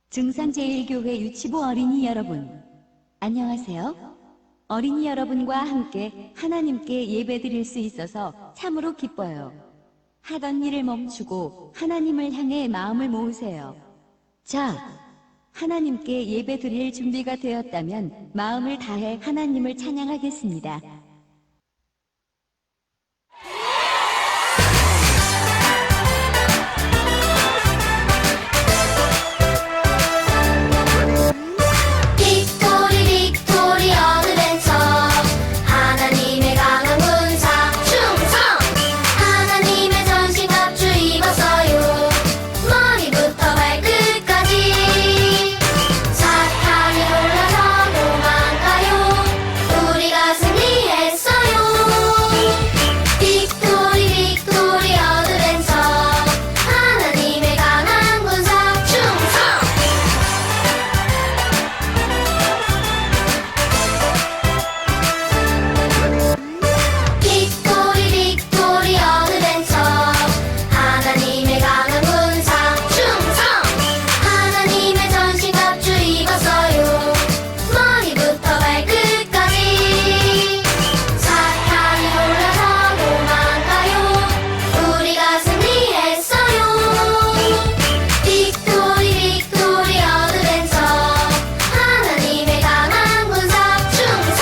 증산제일교회 유치부 어린이 여러분, 안녕하세요. 어린이 여러분과 함께 하나님께 예배드릴 수 있어서 참으로 기뻐요. 하던 일을 멈추고 하나님을 향해 마음을 모으세요. 자, 하나님께 예배드릴 준비가 되었다면 마음을 다해 하나님을 찬양하겠습니다. 빅토리 빅토리 어드벤처 하나님의 강한 군사 충성 하나님의 전신갑주 입었어요 머리부터 발끝까지 사탄이 놀라서 도망가요 우리가 승리했어요 빅토리 빅토리 어드벤처 하나님의 강한 군사 충성 빅토리 빅토리 어드벤처 하나님의 강한 군사 충성 하나님의 전신갑주 입었어요 머리부터 발끝까지 사탄이 놀라서 도망가요 우리가 승리했어요 빅토리 빅토리 어드벤처 하나님의 강한 군사 충성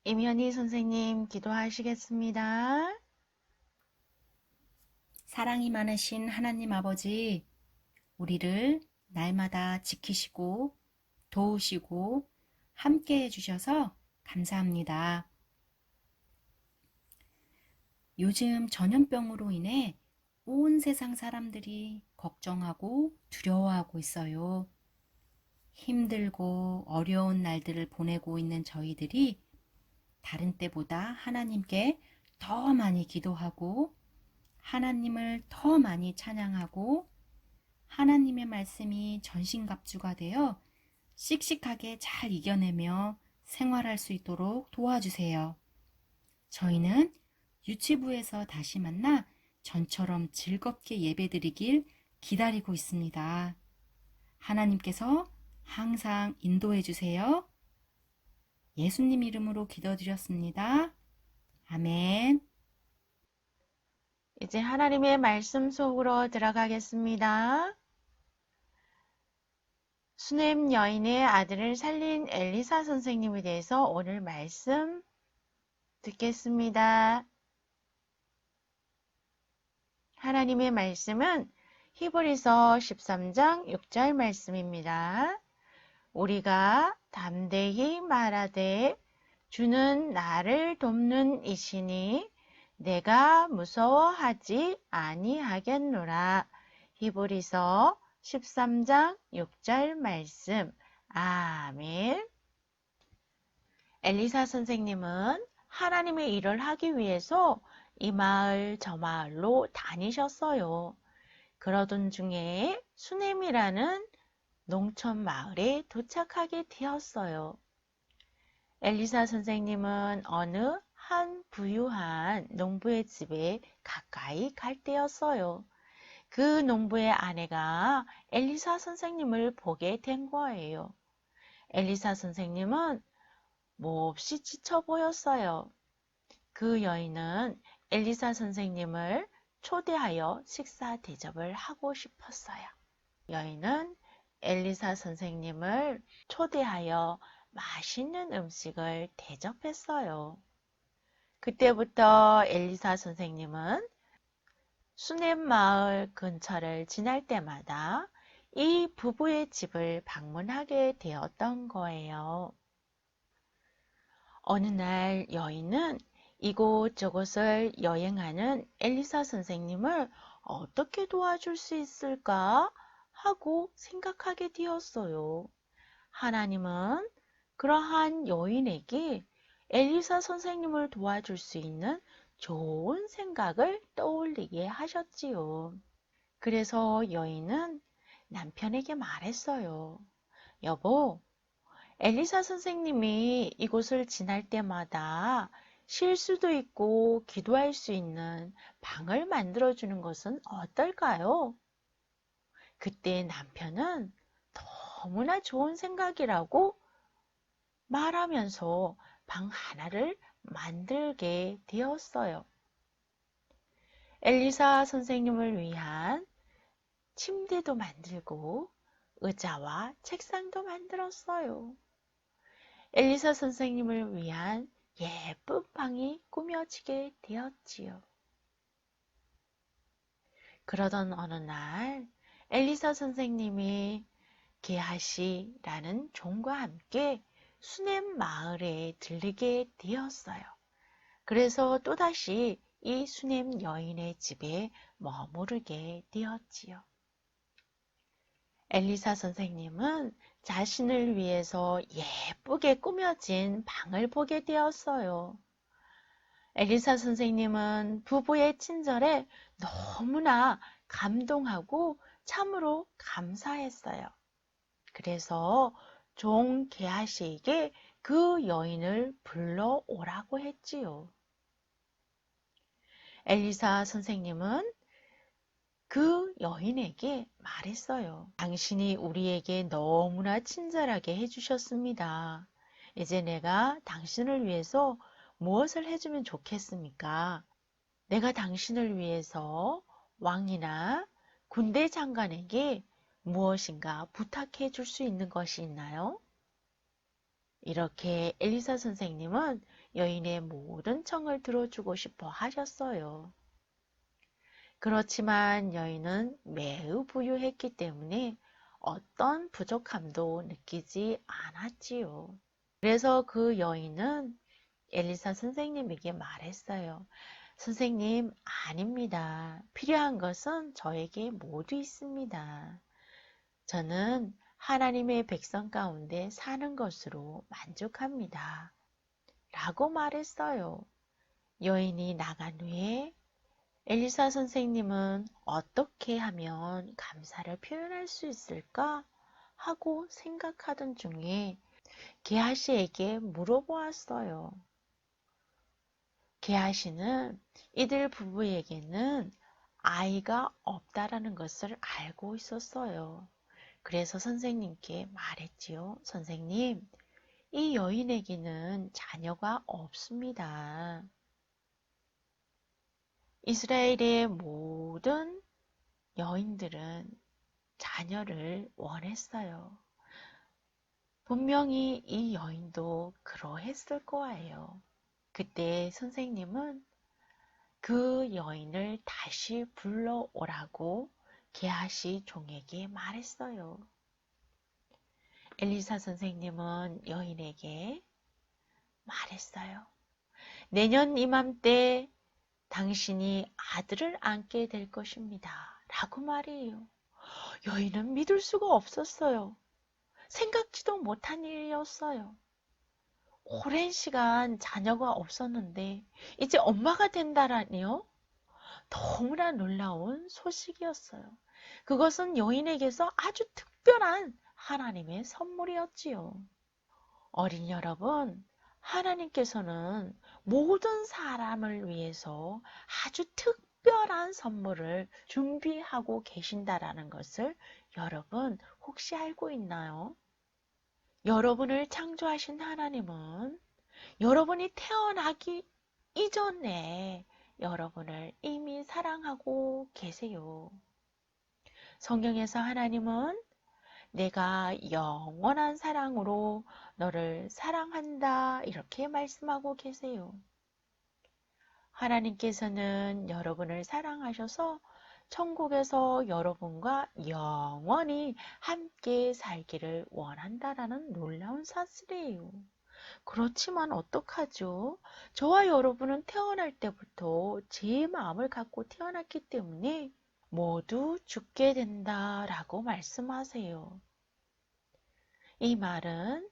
임현희 선생님 기도하시겠습니다. 사랑이 많으신 하나님 아버지, 우리를 날마다 지키시고 도우시고 함께 해주셔서 감사합니다. 요즘 전염병으로 인해 온 세상 사람들이 걱정하고 두려워하고 있어요. 힘들고 어려운 날들을 보내고 있는 저희들이 다른 때보다 하나님께 더 많이 기도하고 하나님을 더 많이 찬양하고 하나님의 말씀이 전신갑주가 되어 씩씩하게 잘 이겨내며 생활할 수 있도록 도와주세요. 저희는 유치부에서 다시 만나 전처럼 즐겁게 예배드리길 기다리고 있습니다. 하나님께서 항상 인도해 주세요. 예수님 이름으로 기도드렸습니다. 아멘. 이제 하나님의 말씀 속으로 들어가겠습니다. 수넴 여인의 아들을 살린 엘리사 선생님에 대해서 오늘 말씀 듣겠습니다. 하나님의 말씀은 히브리서 13장 6절 말씀입니다. 우리가 담대히 말하되 주는 나를 돕는 이시니 내가 무서워하지 아니하겠노라. 히브리서 13장 6절 말씀. 아멘. 엘리사 선생님은 하나님의 일을 하기 위해서 이 마을 저 마을로 다니셨어요. 그러던 중에 수넴이라는 농촌 마을에 도착하게 되었어요. 엘리사 선생님은 어느 한 부유한 농부의 집에 가까이 갈 때였어요. 그 농부의 아내가 엘리사 선생님을 보게 된 거예요. 엘리사 선생님은 몹시 지쳐 보였어요. 그 여인은 엘리사 선생님을 초대하여 식사 대접을 하고 싶었어요. 여인은 엘리사 선생님을 초대하여 맛있는 음식을 대접했어요. 그때부터 엘리사 선생님은 수넴 마을 근처를 지날 때마다 이 부부의 집을 방문하게 되었던 거예요. 어느 날 여인은 이곳저곳을 여행하는 엘리사 선생님을 어떻게 도와줄 수 있을까 하고 생각하게 되었어요. 하나님은 그러한 여인에게 엘리사 선생님을 도와줄 수 있는 좋은 생각을 떠올리게 하셨지요. 그래서 여인은 남편에게 말했어요. 여보, 엘리사 선생님이 이곳을 지날 때마다 쉴 수도 있고 기도할 수 있는 방을 만들어주는 것은 어떨까요? 그때 남편은 너무나 좋은 생각이라고 말하면서 방 하나를 만들게 되었어요. 엘리사 선생님을 위한 침대도 만들고 의자와 책상도 만들었어요. 엘리사 선생님을 위한 예쁜 방이 꾸며지게 되었지요. 그러던 어느 날 엘리사 선생님이 게하시라는 종과 함께 수넴 마을에 들르게 되었어요. 그래서 또다시 이 수넴 여인의 집에 머무르게 되었지요. 엘리사 선생님은 자신을 위해서 예쁘게 꾸며진 방을 보게 되었어요. 엘리사 선생님은 부부의 친절에 너무나 감동하고 참으로 감사했어요. 그래서 종 게하시에게 그 여인을 불러오라고 했지요. 엘리사 선생님은 그 여인에게 말했어요. 당신이 우리에게 너무나 친절하게 해주셨습니다. 이제 내가 당신을 위해서 무엇을 해주면 좋겠습니까? 내가 당신을 위해서 왕이나 군대 장관에게 무엇인가 부탁해 줄 수 있는 것이 있나요? 이렇게 엘리사 선생님은 여인의 모든 청을 들어주고 싶어 하셨어요. 그렇지만 여인은 매우 부유했기 때문에 어떤 부족함도 느끼지 않았지요. 그래서 그 여인은 엘리사 선생님에게 말했어요. 선생님, 아닙니다. 필요한 것은 저에게 모두 있습니다. 저는 하나님의 백성 가운데 사는 것으로 만족합니다. 라고 말했어요. 여인이 나간 후에 엘리사 선생님은 어떻게 하면 감사를 표현할 수 있을까 하고 생각하던 중에 게하시에게 물어보았어요. 게하시는 이들 부부에게는 아이가 없다라는 것을 알고 있었어요. 그래서 선생님께 말했지요. 선생님, 이 여인에게는 자녀가 없습니다. 이스라엘의 모든 여인들은 자녀를 원했어요. 분명히 이 여인도 그러했을 거예요. 그때 선생님은 그 여인을 다시 불러오라고 게하시 종에게 말했어요. 엘리사 선생님은 여인에게 말했어요. 내년 이맘때 당신이 아들을 안게 될 것입니다. 라고 말이에요. 여인은 믿을 수가 없었어요. 생각지도 못한 일이었어요. 오랜 시간 자녀가 없었는데 이제 엄마가 된다라니요? 너무나 놀라운 소식이었어요. 그것은 여인에게서 아주 특별한 하나님의 선물이었지요. 어린 여러분, 하나님께서는 모든 사람을 위해서 아주 특별한 선물을 준비하고 계신다라는 것을 여러분 혹시 알고 있나요? 여러분을 창조하신 하나님은 여러분이 태어나기 이전에 여러분을 이미 사랑하고 계세요. 성경에서 하나님은 내가 영원한 사랑으로 너를 사랑한다 이렇게 말씀하고 계세요. 하나님께서는 여러분을 사랑하셔서 천국에서 여러분과 영원히 함께 살기를 원한다라는 놀라운 사실이에요. 그렇지만 어떡하죠? 저와 여러분은 태어날 때부터 제 마음을 갖고 태어났기 때문에 모두 죽게 된다라고 말씀하세요. 이 말은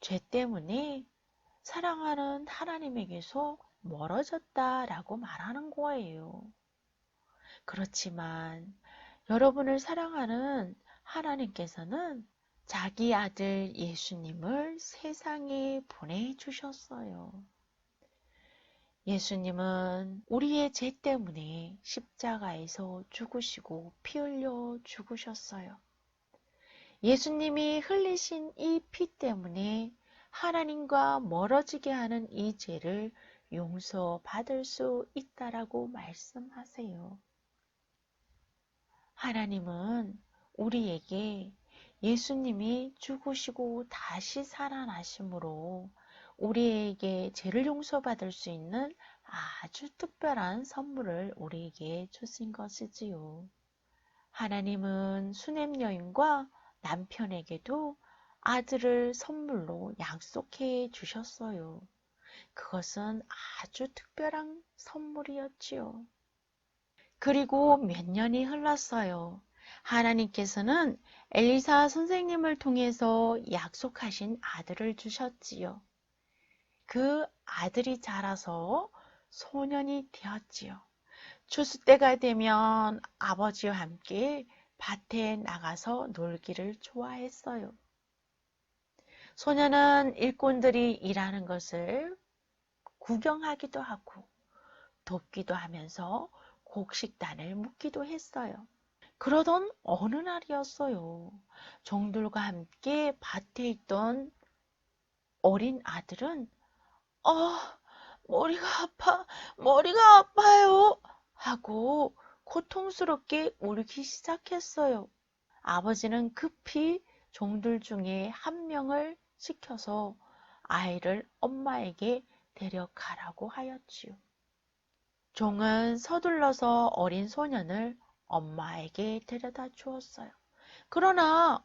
죄 때문에 사랑하는 하나님에게서 멀어졌다라고 말하는 거예요. 그렇지만 여러분을 사랑하는 하나님께서는 자기 아들 예수님을 세상에 보내주셨어요. 예수님은 우리의 죄 때문에 십자가에서 죽으시고 피 흘려 죽으셨어요. 예수님이 흘리신 이 피 때문에 하나님과 멀어지게 하는 이 죄를 용서받을 수 있다라고 말씀하세요. 하나님은 우리에게 예수님이 죽으시고 다시 살아나심으로 우리에게 죄를 용서받을 수 있는 아주 특별한 선물을 우리에게 주신 것이지요. 하나님은 수냄 여인과 남편에게도 아들을 선물로 약속해 주셨어요. 그것은 아주 특별한 선물이었지요. 그리고 몇 년이 흘렀어요. 하나님께서는 엘리사 선생님을 통해서 약속하신 아들을 주셨지요. 그 아들이 자라서 소년이 되었지요. 추수 때가 되면 아버지와 함께 밭에 나가서 놀기를 좋아했어요. 소년은 일꾼들이 일하는 것을 구경하기도 하고 돕기도 하면서 곡식단을 묻기도 했어요. 그러던 어느 날이었어요. 종들과 함께 밭에 있던 어린 아들은 머리가 머리가 아파요 하고 고통스럽게 울기 시작했어요. 아버지는 급히 종들 중에 한 명을 시켜서 아이를 엄마에게 데려가라고 하였지요. 종은 서둘러서 어린 소년을 엄마에게 데려다 주었어요. 그러나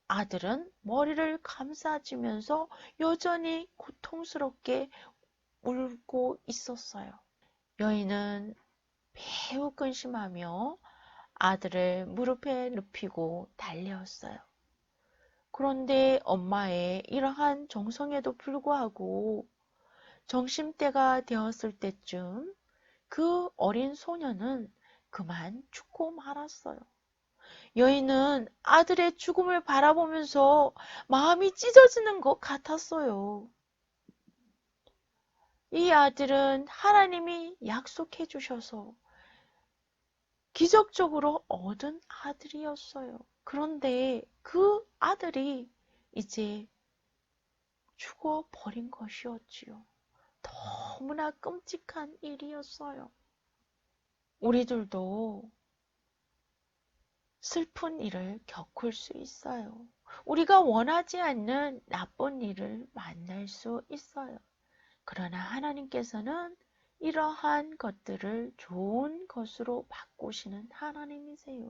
아들은 머리를 감싸주면서 여전히 고통스럽게 울고 있었어요. 여인은 매우 근심하며 아들을 무릎에 눕히고 달래었어요. 그런데 엄마의 이러한 정성에도 불구하고 점심때가 되었을 때쯤 그 어린 소년은 그만 죽고 말았어요. 여인은 아들의 죽음을 바라보면서 마음이 찢어지는 것 같았어요. 이 아들은 하나님이 약속해 주셔서 기적적으로 얻은 아들이었어요. 그런데 그 아들이 이제 죽어버린 것이었지요. 너무나 끔찍한 일이었어요. 우리들도 슬픈 일을 겪을 수 있어요. 우리가 원하지 않는 나쁜 일을 만날 수 있어요. 그러나 하나님께서는 이러한 것들을 좋은 것으로 바꾸시는 하나님이세요.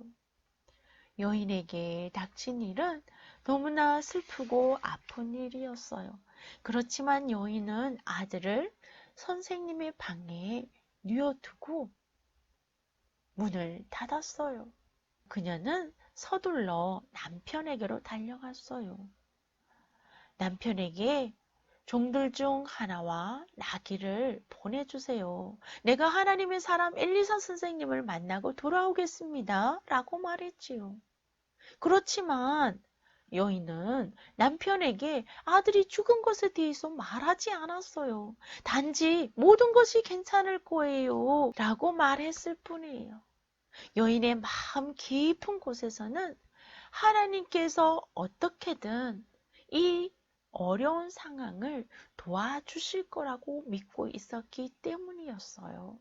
여인에게 닥친 일은 너무나 슬프고 아픈 일이었어요. 그렇지만 여인은 아들을 선생님의 방에 뉘어두고 문을 닫았어요. 그녀는 서둘러 남편에게로 달려갔어요. 남편에게 종들 중 하나와 나귀를 보내주세요. 내가 하나님의 사람 엘리사 선생님을 만나고 돌아오겠습니다. 라고 말했지요. 그렇지만 여인은 남편에게 아들이 죽은 것에 대해서 말하지 않았어요. 단지 모든 것이 괜찮을 거예요. 라고 말했을 뿐이에요. 여인의 마음 깊은 곳에서는 하나님께서 어떻게든 이 어려운 상황을 도와주실 거라고 믿고 있었기 때문이었어요.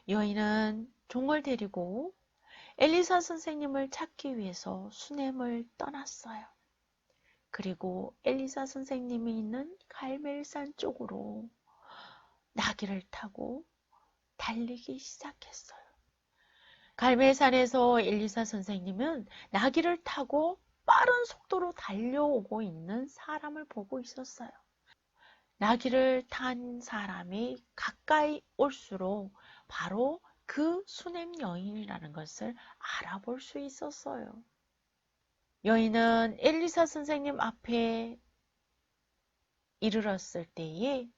여인은 종을 데리고 엘리사 선생님을 찾기 위해서 수넴을 떠났어요. 그리고 엘리사 선생님이 있는 갈멜산 쪽으로 나귀를 타고 달리기 시작했어요. 갈멜산에서 엘리사 선생님은 나귀를 타고 빠른 속도로 달려오고 있는 사람을 보고 있었어요. 나귀를 탄 사람이 가까이 올수록 바로 그 수냄 여인이라는 것을 알아볼 수 있었어요. 여인은 엘리사 선생님 앞에 이르렀을 때에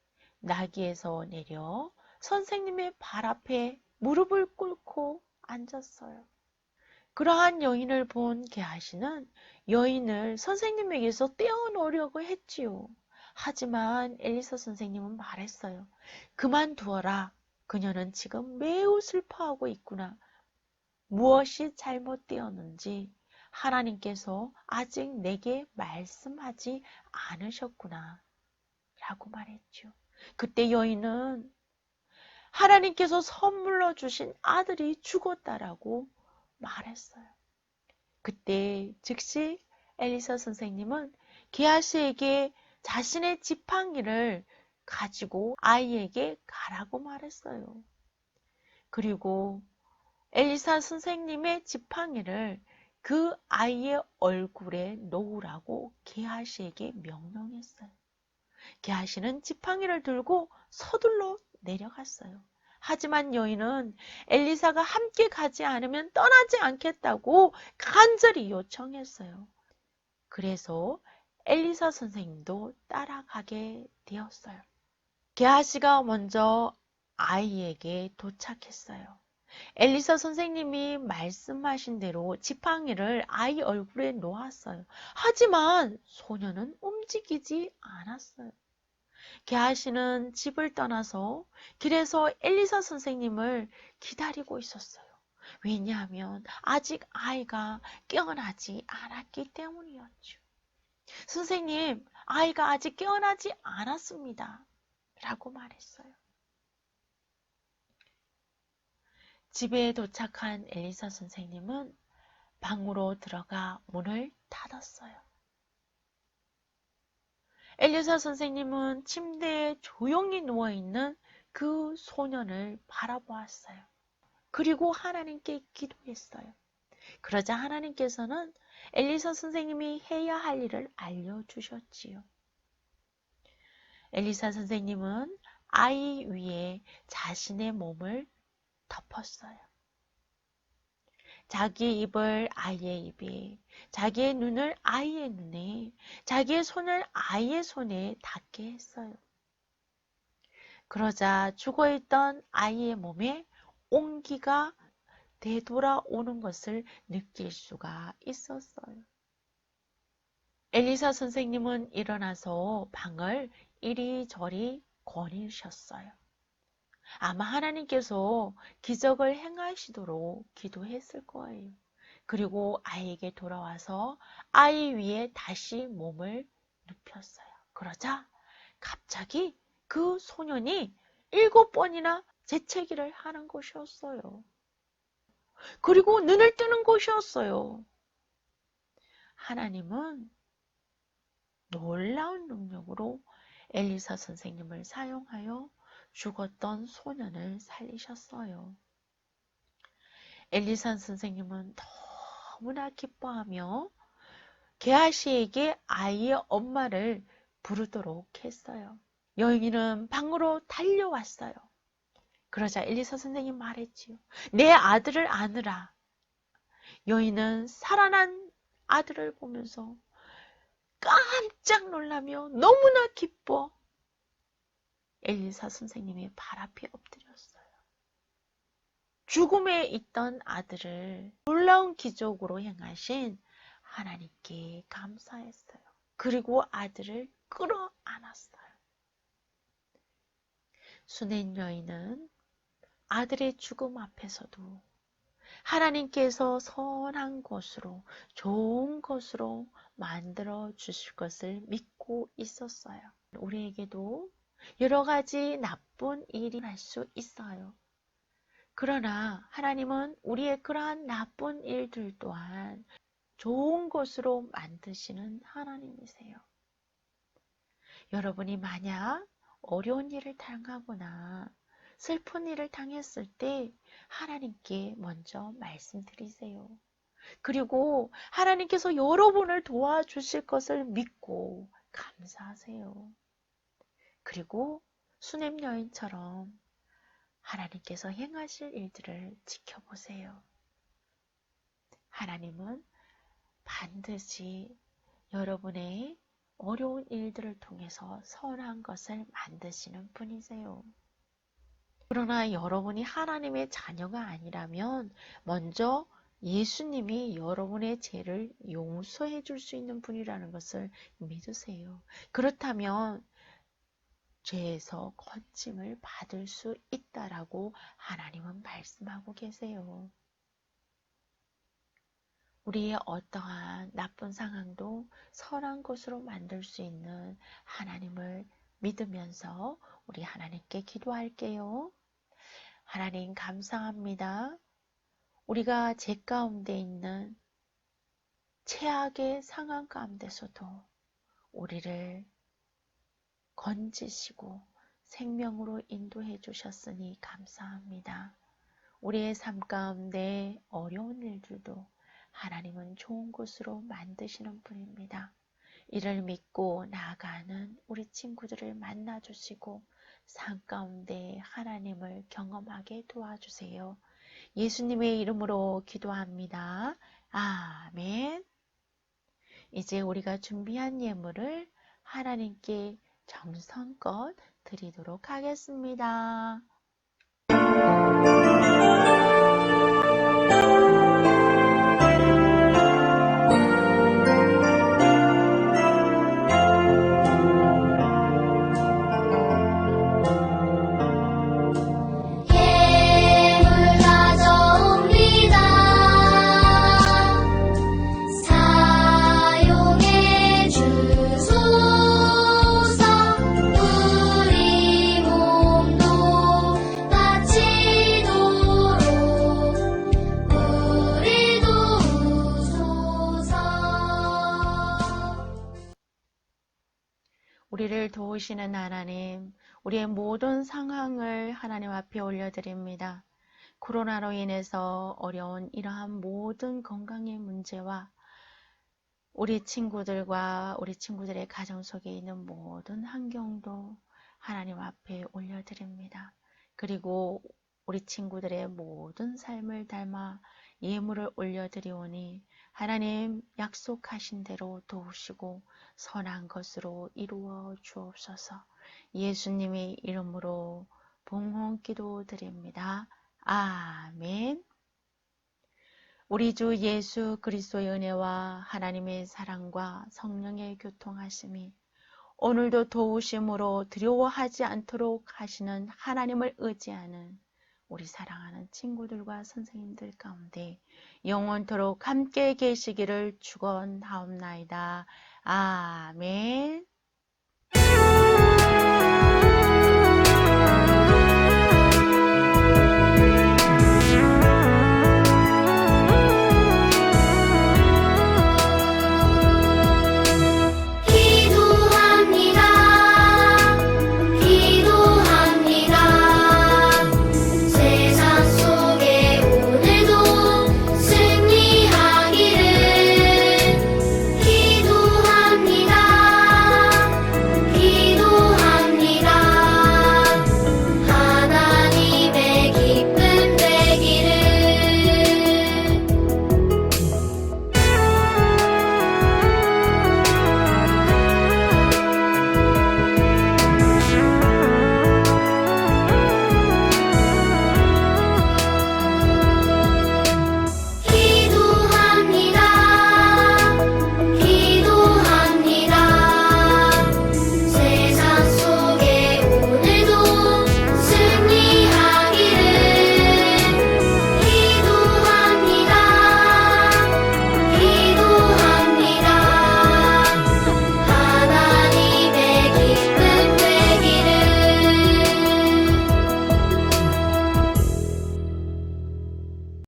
나귀에서 내려 선생님의 발 앞에 무릎을 꿇고 앉았어요. 그러한 여인을 본 게하시는 여인을 선생님에게서 떼어놓으려고 했지요. 하지만 엘리사 선생님은 말했어요. 그만두어라. 그녀는 지금 매우 슬퍼하고 있구나. 무엇이 잘못되었는지 하나님께서 아직 내게 말씀하지 않으셨구나. 라고 말했죠. 그때 여인은 하나님께서 선물로 주신 아들이 죽었다라고 말했어요. 그때 즉시 엘리사 선생님은 게하시에게 자신의 지팡이를 가지고 아이에게 가라고 말했어요. 그리고 엘리사 선생님의 지팡이를 그 아이의 얼굴에 놓으라고 게하시에게 명령했어요. 게하시는 지팡이를 들고 서둘러 내려갔어요. 하지만 여인은 엘리사가 함께 가지 않으면 떠나지 않겠다고 간절히 요청했어요. 그래서 엘리사 선생님도 따라가게 되었어요. 게하시가 먼저 아이에게 도착했어요. 엘리사 선생님이 말씀하신 대로 지팡이를 아이 얼굴에 놓았어요. 하지만 소녀는 움직이지 않았어요. 게하시는 집을 떠나서 길에서 엘리사 선생님을 기다리고 있었어요. 왜냐하면 아직 아이가 깨어나지 않았기 때문이었죠. 선생님, 아이가 아직 깨어나지 않았습니다. 라고 말했어요. 집에 도착한 엘리사 선생님은 방으로 들어가 문을 닫았어요. 엘리사 선생님은 침대에 조용히 누워있는 그 소년을 바라보았어요. 그리고 하나님께 기도했어요. 그러자 하나님께서는 엘리사 선생님이 해야 할 일을 알려주셨지요. 엘리사 선생님은 아이 위에 자신의 몸을 덮었어요. 자기의 입을 아이의 입에, 자기의 눈을 아이의 눈에, 자기의 손을 아이의 손에 닿게 했어요. 그러자 죽어있던 아이의 몸에 온기가 되돌아오는 것을 느낄 수가 있었어요. 엘리사 선생님은 일어나서 방을 이리저리 거니셨어요. 아마 하나님께서 기적을 행하시도록 기도했을 거예요. 그리고 아이에게 돌아와서 아이 위에 다시 몸을 눕혔어요. 그러자 갑자기 그 소년이 7번이나 재채기를 하는 것이었어요. 그리고 눈을 뜨는 것이었어요. 하나님은 놀라운 능력으로 엘리사 선생님을 사용하여 죽었던 소년을 살리셨어요. 엘리사 선생님은 너무나 기뻐하며 게하시에게 아이의 엄마를 부르도록 했어요. 여인은 방으로 달려왔어요. 그러자 엘리사 선생님 말했지요. 내 아들을 안으라. 여인은 살아난 아들을 보면서 깜짝 놀라며 너무나 기뻐 엘리사 선생님의 발 앞에 엎드렸어요. 죽음에 있던 아들을 놀라운 기적으로 행하신 하나님께 감사했어요. 그리고 아들을 끌어안았어요. 수낸 여인은 아들의 죽음 앞에서도 하나님께서 선한 것으로, 좋은 것으로 만들어 주실 것을 믿고 있었어요. 우리에게도 여러 가지 나쁜 일이 날 수 있어요. 그러나 하나님은 우리의 그러한 나쁜 일들 또한 좋은 것으로 만드시는 하나님이세요. 여러분이 만약 어려운 일을 당하거나 슬픈 일을 당했을 때 하나님께 먼저 말씀드리세요. 그리고 하나님께서 여러분을 도와주실 것을 믿고 감사하세요. 그리고 수냄 여인처럼 하나님께서 행하실 일들을 지켜보세요. 하나님은 반드시 여러분의 어려운 일들을 통해서 선한 것을 만드시는 분이세요. 그러나 여러분이 하나님의 자녀가 아니라면 먼저 예수님이 여러분의 죄를 용서해 줄 수 있는 분이라는 것을 믿으세요. 그렇다면 죄에서 건짐을 받을 수 있다라고 하나님은 말씀하고 계세요. 우리의 어떠한 나쁜 상황도 선한 것으로 만들 수 있는 하나님을 믿으면서 우리 하나님께 기도할게요. 하나님 감사합니다. 우리가 죄 가운데 있는 최악의 상황 가운데서도 우리를 건지시고 생명으로 인도해 주셨으니 감사합니다. 우리의 삶 가운데 어려운 일들도 하나님은 좋은 것으로 만드시는 분입니다. 이를 믿고 나아가는 우리 친구들을 만나주시고 삶 가운데 하나님을 경험하게 도와주세요. 예수님의 이름으로 기도합니다. 아멘. 이제 우리가 준비한 예물을 하나님께 정성껏 드리도록 하겠습니다. 예물 가져옵니다. 사용해 주소서. 우리 몸도 바치도록 우리 도우소서. 우리를 도우시는 하나님, 우리의 모든 상황을 하나님 앞에 올려드립니다. 코로나로 인해서 어려운 이러한 모든 건강의 문제와 우리 친구들과 우리 친구들의 가정 속에 있는 모든 환경도 하나님 앞에 올려드립니다. 그리고 우리 친구들의 모든 삶을 닮아 예물을 올려드리오니 하나님 약속하신 대로 도우시고 선한 것으로 이루어 주옵소서. 예수님의 이름으로 봉헌기도 드립니다. 아멘. 우리 주 예수 그리스도의 은혜와 하나님의 사랑과 성령의 교통하심이 오늘도 도우심으로 두려워하지 않도록 하시는 하나님을 의지하는 우리 사랑하는 친구들과 선생님들 가운데 영원토록 함께 계시기를 축원하옵나이다. 아멘.